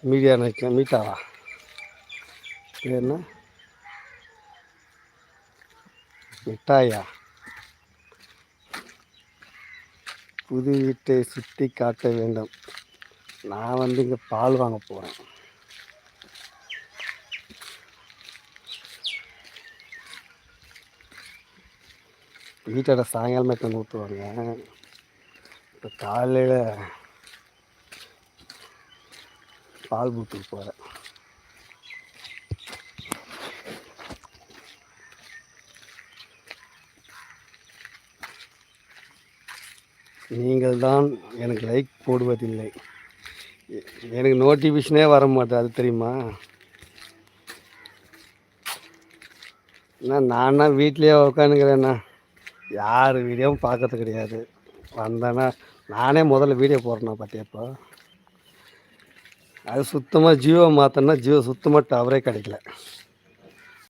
Media நிற்க மீட்டாவா என்ன மிட்டாயா? புது வீட்டை சுற்றி காட்ட வேண்டும். நான் இங்கே பால் வாங்க போகிறேன். வீட்டோட சாயங்காலமே எடுத்து ஊற்றுவாங்க. இப்போ காலையில் பால் பூத்துக்கு போகிறேன். நீங்கள் தான் எனக்கு லைக் போடுவதில்லை. எனக்கு நோட்டிஃபிகேஷனே வர மாட்டேன், அது தெரியுமா? நானா வீட்லேயே உட்காந்துக்கிறேண்ணா, யார் வீடியோவும் பார்க்கறது கிடையாது. வந்தேன்னா நானே முதல்ல வீடியோ போடுறேண்ணா பார்த்தியப்போ. அது சுத்தமாக ஜியோ மாற்றினா ஜியோ சுத்தமாக டவரே கிடைக்கல.